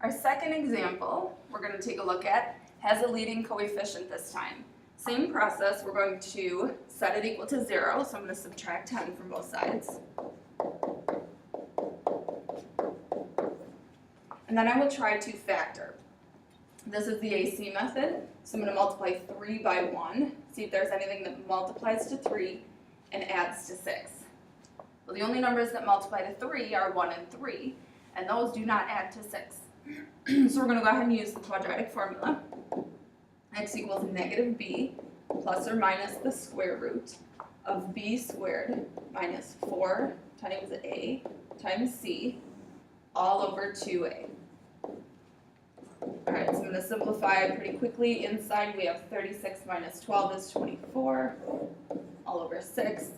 Our second example we're going to take a look at has a leading coefficient this time. Same process, we're going to set it equal to 0, so I'm going to subtract 10 from both sides. And then I will try to factor. This is the AC method, so I'm going to multiply 3 by 1, see if there's anything that multiplies to 3 and adds to 6. Well, the only numbers that multiply to 3 are 1 and 3, and those do not add to 6. So we're going to go ahead and use the quadratic formula. X equals negative b plus or minus the square root of b squared minus 4 times a times c all over 2a. Alright, so I'm going to simplify pretty quickly. Inside we have 36 minus 12 is 24 all over 6.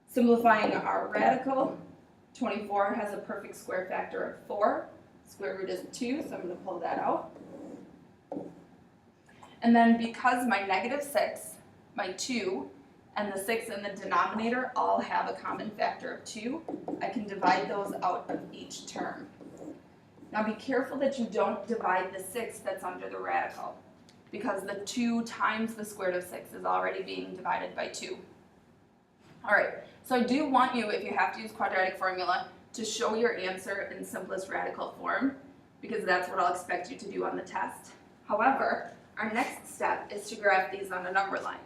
Simplifying our radical, 24 has a perfect square factor of 4. Square root is 2, so I'm going to pull that out. And then because my negative 6, my 2, and the 6 in the denominator all have a common factor of 2, I can divide those out of each term. Now be careful that you don't divide the 6 that's under the radical, because the 2 times the square root of 6 is already being divided by 2. Alright, so I do want you, if you have to use quadratic formula, to show your answer in simplest radical form, because that's what I'll expect you to do on the test. However, our next step is to graph these on a number line.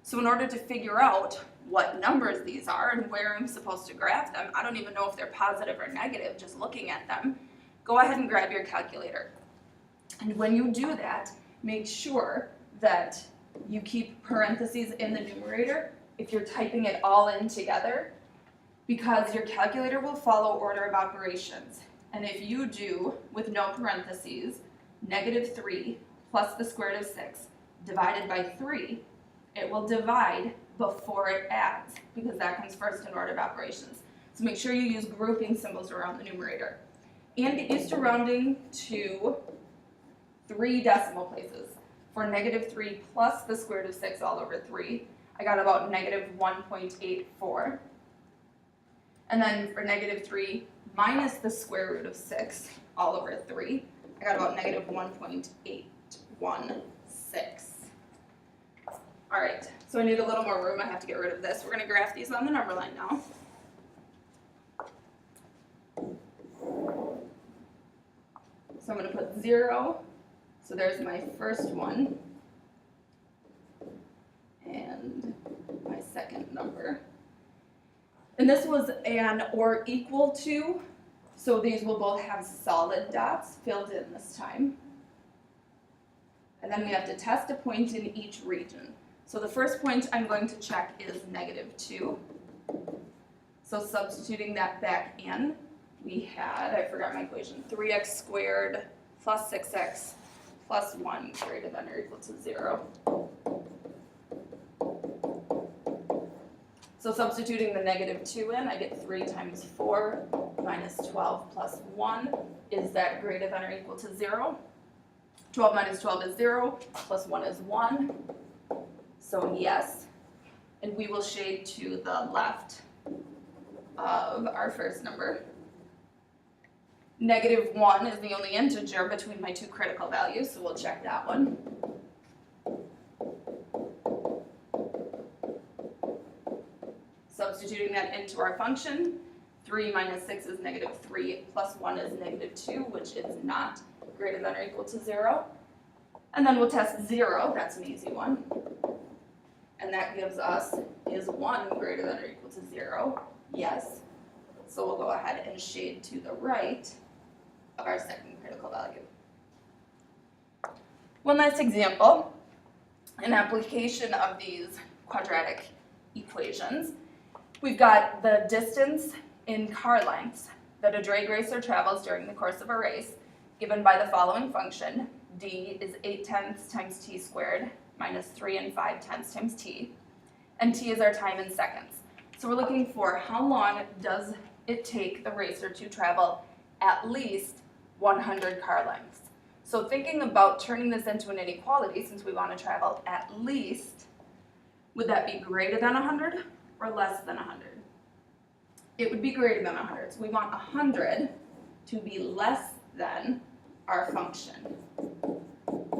So in order to figure out what numbers these are and where I'm supposed to graph them, I don't even know if they're positive or negative just looking at them, go ahead and grab your calculator. And when you do that, make sure that you keep parentheses in the numerator if you're typing it all in together, because your calculator will follow order of operations. And if you do, with no parentheses, negative 3 plus the square root of 6 divided by 3, it will divide before it adds, because that comes first in order of operations. So make sure you use grouping symbols around the numerator. And get used to rounding to 3 decimal places. For negative 3 plus the square root of 6 all over 3, I got about negative 1.84. And then for negative 3 minus the square root of 6 all over 3, I got about negative 1.816. Alright, so I need a little more room. I have to get rid of this. We're going to graph these on the number line now. So I'm going to put 0. So there's my first one. And my second number. And this was an or equal to, so these will both have solid dots filled in this time. And then we have to test a point in each region. So the first point I'm going to check is negative 2. So substituting that back in, we had, I forgot my equation, 3x squared plus 6x plus 1 greater than or equal to 0. So substituting the negative 2 in, I get 3 times 4 minus 12 plus 1. Is that greater than or equal to 0? 12 minus 12 is 0, plus 1 is 1. So yes. And we will shade to the left of our first number. Negative 1 is the only integer between my two critical values, so we'll check that one. Substituting that into our function, 3 minus 6 is negative 3, plus 1 is negative 2, which is not greater than or equal to 0. And then we'll test 0, that's an easy one. And that gives us, is 1 greater than or equal to 0? Yes. So we'll go ahead and shade to the right of our second critical value. One last example, an application of these quadratic equations. We've got the distance in car lengths that a drag racer travels during the course of a race, given by the following function. D is 8/10 times t squared minus 3 5/10 times t, and t is our time in seconds. So we're looking for how long does it take the racer to travel at least 100 car lengths. So thinking about turning this into an inequality, since we want to travel at least, would that be greater than 100 or less than 100? It would be greater than 100. So we want 100 to be less than our function,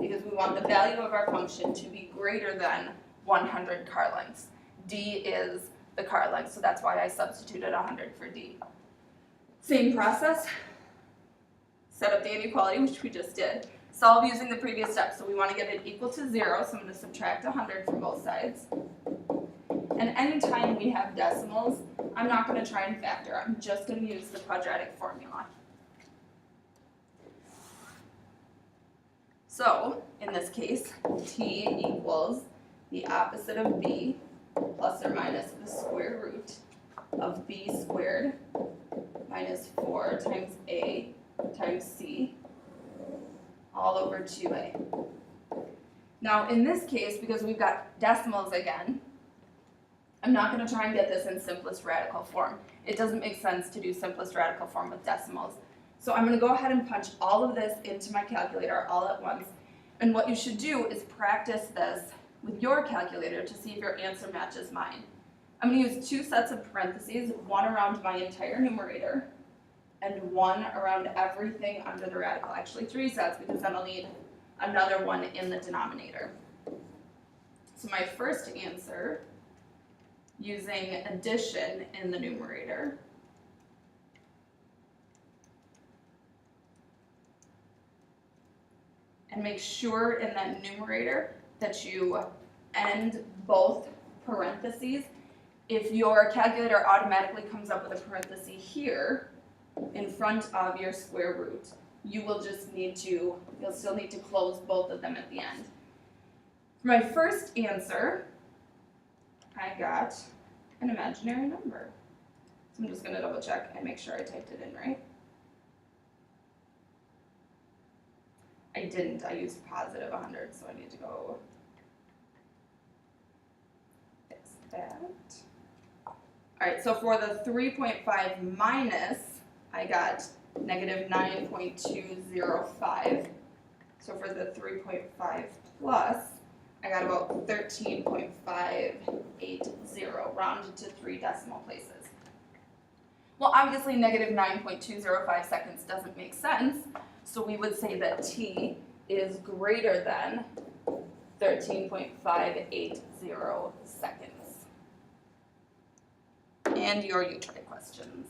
because we want the value of our function to be greater than 100 car lengths. D is the car length, so that's why I substituted 100 for D. Same process, set up the inequality, which we just did. Solve using the previous step, so we want to get it equal to 0, so I'm going to subtract 100 from both sides. And anytime we have decimals, I'm not going to try and factor, I'm just going to use the quadratic formula. So, in this case, t equals the opposite of b plus or minus the square root of b squared minus 4 times a times c all over 2a. Now, in this case, because we've got decimals again, I'm not going to try and get this in simplest radical form. It doesn't make sense to do simplest radical form with decimals. So I'm going to go ahead and punch all of this into my calculator all at once. And what you should do is practice this with your calculator to see if your answer matches mine. I'm going to use 2 sets of parentheses, one around my entire numerator and one around everything under the radical. Actually 3 sets, because then I'll need another one in the denominator. So my first answer, using addition in the numerator, and make sure in that numerator that you end both parentheses. If your calculator automatically comes up with a parenthesis here in front of your square root, you'll still need to close both of them at the end. For my first answer, I got an imaginary number. So I'm just going to double check and make sure I typed it in right. I didn't. I used positive 100, so I need to go fix that. Alright, so for the 3.5 minus, I got negative 9.205. So for the 3.5 plus, I got about 13.580, rounded to 3 decimal places. Well, obviously negative 9.205 seconds doesn't make sense, so we would say that t is greater than 13.580 seconds. And your U-try questions.